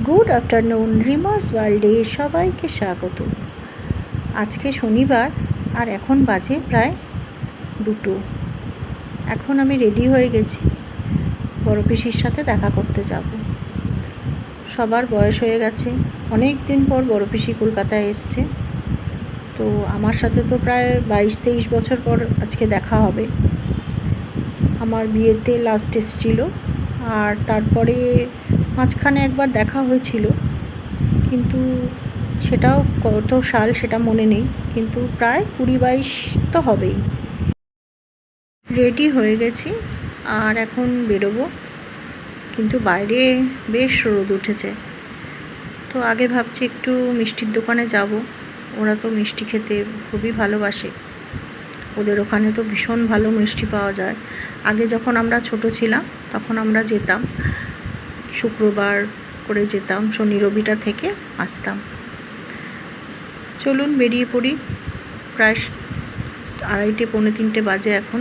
Good afternoon, রিমার্স ওয়ার্ল্ডে সবাইকে স্বাগত। আজকে শনিবার আর এখন বাজে প্রায় 2টো। এখন আমি রেডি হয়ে গেছি, বড় পিসির সাথে দেখা করতে যাব। সবার বয়স হয়ে গেছে, অনেক দিন পর বড় পিসি কলকাতায় এসছে। তো আমার সাথে তো প্রায় 22-23 বছর পর আজকে দেখা হবে। আমার বিয়েতে লাস্ট এসেছিল, আর তারপরে মাঝখানে একবার দেখা হয়েছিল, কিন্তু সেটাও কত সাল সেটা মনে নেই, কিন্তু প্রায় 20-22 তো হবেই। রেডি হয়ে গেছি আর এখন বেরোবো, কিন্তু বাইরে বেশ রোদ উঠেছে। তো আগে ভাবছি একটু মিষ্টির দোকানে যাব, ওরা তো মিষ্টি খেতে খুবই ভালোবাসে, ওদের ওখানে তো ভীষণ ভালো মিষ্টি পাওয়া যায়। আগে যখন আমরা ছোট ছিলাম তখন আমরা যেতাম, শুক্রবার করে যেতাম, শনি রবিটা থেকে আসতাম। চলুন বেরিয়ে পড়ি, প্রায় 2:30-3:45 বাজে এখন,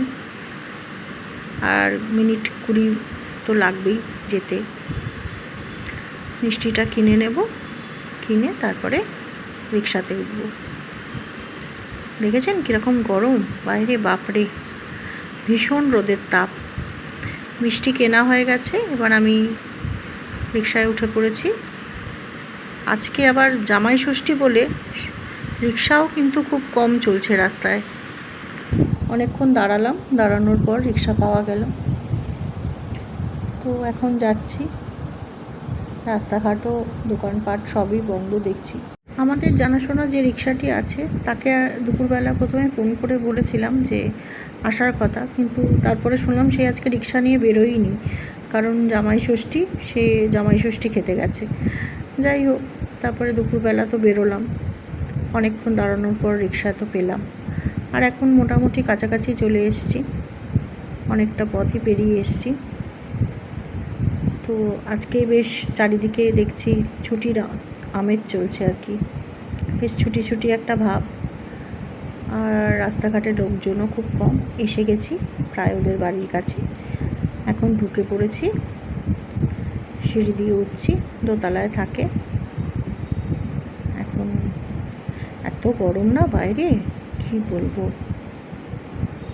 আর মিনিট 20 তো লাগবেই যেতে। মিষ্টিটা কিনে নেব, কিনে তারপরে রিক্সাতে উঠব। দেখেছেন কীরকম গরম বাইরে, বাপরে ভীষণ রোদের তাপ। মিষ্টি কেনা হয়ে গেছে, এবার আমি রিক্সায় উঠে পড়েছি। আজকে আবার জামাই ষষ্ঠী বলে রিক্সাও কিন্তু খুব কম চলছে রাস্তায়। অনেকক্ষণ দাঁড়ালাম, দাঁড়ানোর পর রিক্সা পাওয়া গেল। তো এখন যাচ্ছি, রাস্তাঘাটও দোকানপাট সবই বন্ধ দেখছি। আমাদের জানাশোনা যে রিক্সাটি আছে তাকে দুপুরবেলা প্রথমে ফোন করে বলেছিলাম যে আসার কথা, কিন্তু তারপরে শুনলাম সে আজকে রিক্সা নিয়ে বেরোয়নি, কারণ জামাই ষষ্ঠী, সে জামাই ষষ্ঠী খেতে গেছে। যাই হোক, তারপরে দুপুরবেলা তো বেরোলাম, অনেকক্ষণ দাঁড়ানোর পর রিক্সা তো পেলাম, আর এখন মোটামুটি কাছাকাছি চলে এসেছি, অনেকটা পথই পেরিয়ে এসেছি। তো আজকে বেশ চারিদিকে দেখছি ছুটির আমেজ চলছে আর কি, বেশ ছুটি ছুটি একটা ভাব, আর রাস্তাঘাটে লোকজনও খুব কম। এসে গেছি প্রায় ওদের বাড়ির কাছে, এখন ঢুকে পড়েছি, সিঁড়ি দিয়ে উঠছি, দোতলায় থাকে। এখন এত গরম না বাইরে, কি বলবো।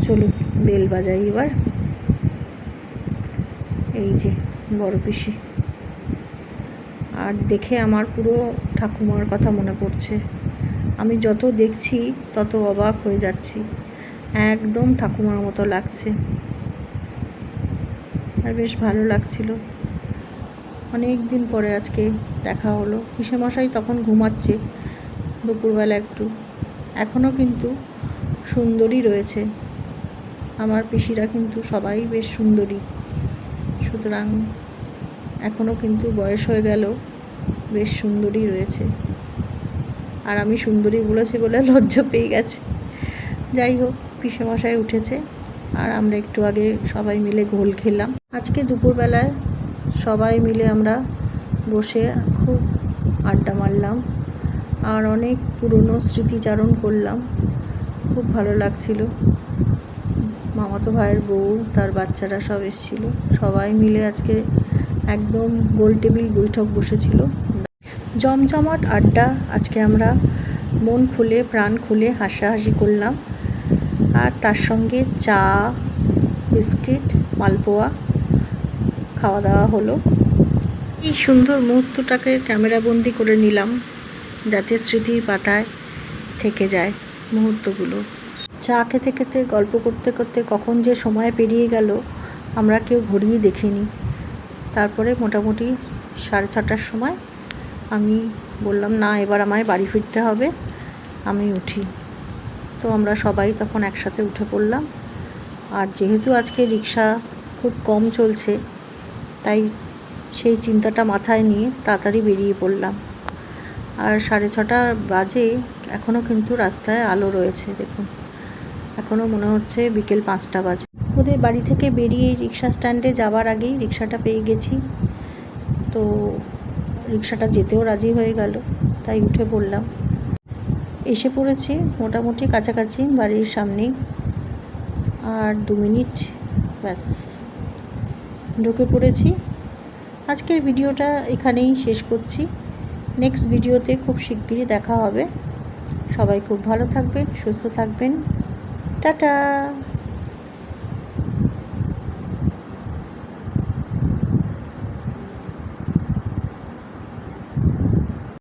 চলুন বেল বাজাই এবার। এই যে বড় পিসি, আর দেখে আমার পুরো ঠাকুমার কথা মনে পড়ছে। আমি যত দেখছি তত অবাক হয়ে যাচ্ছি, একদম ঠাকুমার মতো লাগছে, আর বেশ ভালো লাগছিল। অনেক দিন পরে আজকে দেখা হলো। পিসেমশাই তখন ঘুমাচ্ছে দুপুরবেলা একটু, এখনও কিন্তু সুন্দরী রয়েছে। আমার পিসিরা কিন্তু সবাই বেশ সুন্দরী, সুতরাং এখনও কিন্তু বয়স হয়ে গেল বেশ সুন্দরী রয়েছে। আর আমি সুন্দরী বলেছি বলে লজ্জা পেয়ে গেছে। যাই হোক, পিসেমশাই উঠেছে, আর আমরা একটু আগে সবাই মিলে ঘোল খেলাম। আজকে দুপুরবেলায় সবাই মিলে আমরা বসে খুব আড্ডা মারলাম, আর অনেক পুরনো স্মৃতিচারণ করলাম, খুব ভালো লাগছিল। মামাতো ভাইয়ের বউ, তার বাচ্চারা সব এসেছিলো, সবাই মিলে আজকে একদম গোল টেবিল বৈঠক বসেছিল। জমজমাট আড্ডা, আজকে আমরা মন খুলে প্রাণ খুলে হাসাহাসি করলাম, আর তার সঙ্গে চা, বিস্কিট, মালপোয়া খাওয়া দাওয়া হলো। এই সুন্দর মুহূর্তটাকে ক্যামেরাবন্দি করে নিলাম, যাতে স্মৃতির পাতায় থেকে যায় মুহূর্তগুলো। চা খেতে খেতে গল্প করতে করতে কখন যে সময় পেরিয়ে গেল আমরা কেউ ঘড়িই দেখিনি। তারপরে মোটামুটি 6:30টার সময় আমি বললাম, না এবার আমায় বাড়ি ফিরতে হবে, আমি উঠি। তো আমরা সবাই তখন একসাথে উঠে পড়লাম, আর যেহেতু আজকে রিক্সা খুব কম চলছে, তাই সেই চিন্তাটা মাথায় নিয়ে তাড়াতাড়ি বেরিয়ে পড়লাম। আর 6:30 বাজে, এখনও কিন্তু রাস্তায় আলো রয়েছে, দেখুন এখনও মনে হচ্ছে বিকেল 5টা বাজে। ওদের বাড়ি থেকে বেরিয়ে রিক্সা স্ট্যান্ডে যাওয়ার আগেই রিক্সাটা পেয়ে গেছি, তো রিক্সাটা যেতেও রাজি হয়ে গেল, তাই উঠে পড়লাম। এসে পড়েছি মোটামুটি কাছাকাছি বাড়ির সামনেই, আর 2 মিনিট ব্যাস ঢুকে পড়েছি। আজকের ভিডিওটা এখানেই শেষ করছি। নেক্সট ভিডিওতে খুব শিগগিরই দেখা হবে। সবাই খুব ভালো থাকবেন, সুস্থ থাকবেন। টাটা।